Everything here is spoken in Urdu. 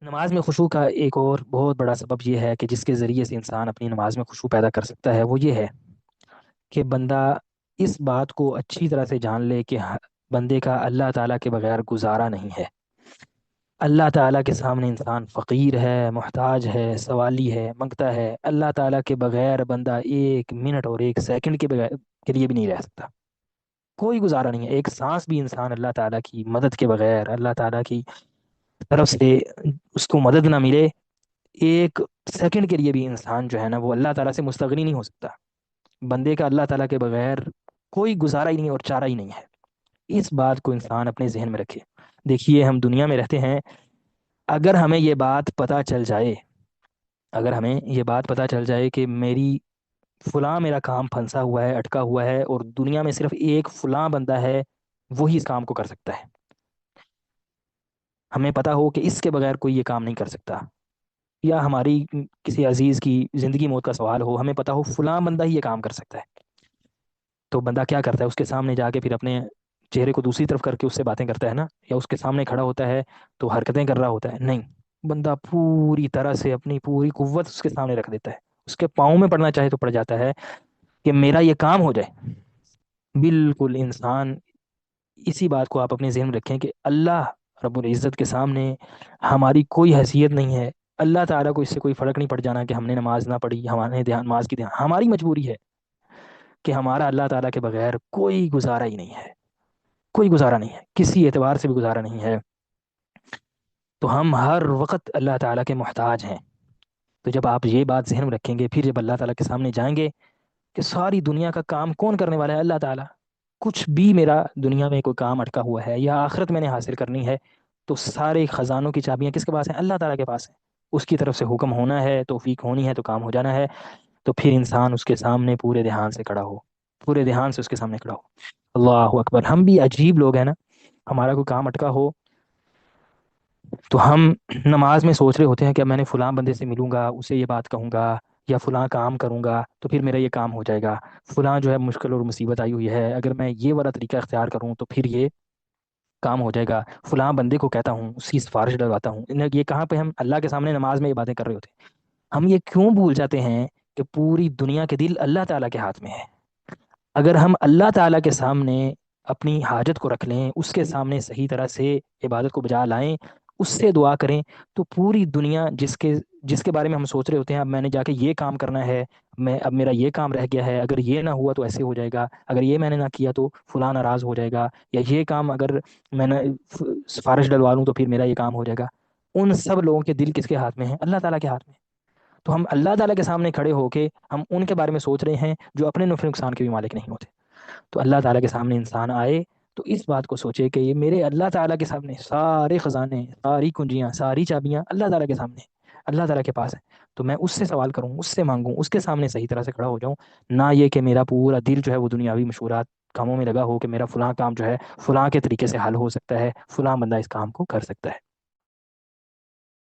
نماز میں خشوع کا ایک اور بہت بڑا سبب یہ ہے کہ جس کے ذریعے سے انسان اپنی نماز میں خشوع پیدا کر سکتا ہے، وہ یہ ہے کہ بندہ اس بات کو اچھی طرح سے جان لے کہ بندے کا اللہ تعالیٰ کے بغیر گزارا نہیں ہے۔ اللہ تعالیٰ کے سامنے انسان فقیر ہے، محتاج ہے، سوالی ہے، منگتا ہے۔ اللہ تعالیٰ کے بغیر بندہ ایک منٹ اور ایک سیکنڈ کے لیے بھی نہیں رہ سکتا۔ کوئی گزارا نہیں ہے، ایک سانس بھی انسان اللہ تعالیٰ کی مدد کے بغیر، اللہ تعالیٰ کی طرف سے اس کو مدد نہ ملے، ایک سیکنڈ کے لیے بھی انسان جو ہے نا وہ اللہ تعالیٰ سے مستغنی نہیں ہو سکتا۔ بندے کا اللہ تعالیٰ کے بغیر کوئی گزارا ہی نہیں اور چارہ ہی نہیں ہے۔ اس بات کو انسان اپنے ذہن میں رکھے۔ دیکھیے، ہم دنیا میں رہتے ہیں، اگر ہمیں یہ بات پتہ چل جائے، اگر ہمیں یہ بات پتہ چل جائے کہ میرا کام پھنسا ہوا ہے، اٹکا ہوا ہے، اور دنیا میں صرف ایک فلاں بندہ ہے، وہی اس کام کو کر سکتا ہے، ہمیں پتہ ہو کہ اس کے بغیر کوئی یہ کام نہیں کر سکتا، یا ہماری کسی عزیز کی زندگی موت کا سوال ہو، ہمیں پتہ ہو فلاں بندہ ہی یہ کام کر سکتا ہے، تو بندہ کیا کرتا ہے؟ اس کے سامنے جا کے پھر اپنے چہرے کو دوسری طرف کر کے اس سے باتیں کرتا ہے نا، یا اس کے سامنے کھڑا ہوتا ہے تو حرکتیں کر رہا ہوتا ہے؟ نہیں، بندہ پوری طرح سے اپنی پوری قوت اس کے سامنے رکھ دیتا ہے، اس کے پاؤں میں پڑنا چاہے تو پڑ جاتا ہے کہ میرا یہ کام ہو جائے۔ بالکل انسان اسی بات کو آپ اپنے ذہن میں رکھیں کہ اللہ رب العزت کے سامنے ہماری کوئی حیثیت نہیں ہے۔ اللہ تعالیٰ کو اس سے کوئی فرق نہیں پڑ جانا کہ ہم نے نماز نہ پڑھی، ہمارے نماز کی دھیان، ہماری مجبوری ہے کہ ہمارا اللہ تعالیٰ کے بغیر کوئی گزارا ہی نہیں ہے، کوئی گزارا نہیں ہے، کسی اعتبار سے بھی گزارا نہیں ہے۔ تو ہم ہر وقت اللہ تعالیٰ کے محتاج ہیں۔ تو جب آپ یہ بات ذہن میں رکھیں گے، پھر جب اللہ تعالیٰ کے سامنے جائیں گے کہ ساری دنیا کا کام کون کرنے والا ہے؟ اللہ تعالیٰ۔ کچھ بھی میرا دنیا میں کوئی کام اٹکا ہوا ہے یا آخرت میں نے حاصل کرنی ہے، تو سارے خزانوں کی چابیاں کس کے پاس ہیں؟ اللہ تعالیٰ کے پاس ہیں۔ اس کی طرف سے حکم ہونا ہے، توفیق ہونی ہے، تو کام ہو جانا ہے۔ تو پھر انسان اس کے سامنے پورے دھیان سے کھڑا ہو، پورے دھیان سے اس کے سامنے کھڑا ہو۔ اللہ اکبر! ہم بھی عجیب لوگ ہیں نا، ہمارا کوئی کام اٹکا ہو تو ہم نماز میں سوچ رہے ہوتے ہیں کہ اب میں نے فلاں بندے سے ملوں گا، اسے یہ بات کہوں گا، یا فلاں کام کروں گا تو پھر میرا یہ کام ہو جائے گا، فلاں جو ہے مشکل اور مصیبت آئی ہوئی ہے، اگر میں یہ والا طریقہ اختیار کروں تو پھر یہ کام ہو جائے گا، فلاں بندے کو کہتا ہوں، اس کی سفارش ڈلواتا ہوں۔ یہ کہاں پہ ہم اللہ کے سامنے نماز میں یہ باتیں کر رہے ہوتے ہیں؟ ہم یہ کیوں بھول جاتے ہیں کہ پوری دنیا کے دل اللہ تعالیٰ کے ہاتھ میں ہے؟ اگر ہم اللہ تعالیٰ کے سامنے اپنی حاجت کو رکھ لیں، اس کے سامنے صحیح طرح سے عبادت کو بجا لائیں، اس سے دعا کریں، تو پوری دنیا جس کے بارے میں ہم سوچ رہے ہوتے ہیں اب میں نے جا کے یہ کام کرنا ہے، اب میرا یہ کام رہ گیا ہے، اگر یہ نہ ہوا تو ایسے ہو جائے گا، اگر یہ میں نے نہ کیا تو فلاں ناراض ہو جائے گا، یا یہ کام اگر میں نے سفارش ڈلوا لوں تو پھر میرا یہ کام ہو جائے گا، ان سب لوگوں کے دل کس کے ہاتھ میں ہیں؟ اللہ تعالیٰ کے ہاتھ میں۔ تو ہم اللہ تعالیٰ کے سامنے کھڑے ہو کے ہم ان کے بارے میں سوچ رہے ہیں جو اپنے نفع نقصان کے بھی مالک نہیں ہوتے۔ تو اللہ تعالیٰ کے سامنے انسان آئے تو اس بات کو سوچے کہ یہ میرے اللہ تعالیٰ کے سامنے سارے خزانے، ساری کنجیاں، ساری چابیاں اللہ تعالیٰ کے سامنے، اللہ تعالیٰ کے پاس ہیں، تو میں اس سے سوال کروں، اس سے مانگوں، اس کے سامنے صحیح طرح سے کھڑا ہو جاؤں، نہ یہ کہ میرا پورا دل جو ہے وہ دنیاوی مشورات کاموں میں لگا ہو کہ میرا فلاں کام جو ہے فلاں کے طریقے سے حل ہو سکتا ہے، فلاں بندہ اس کام کو کر سکتا ہے۔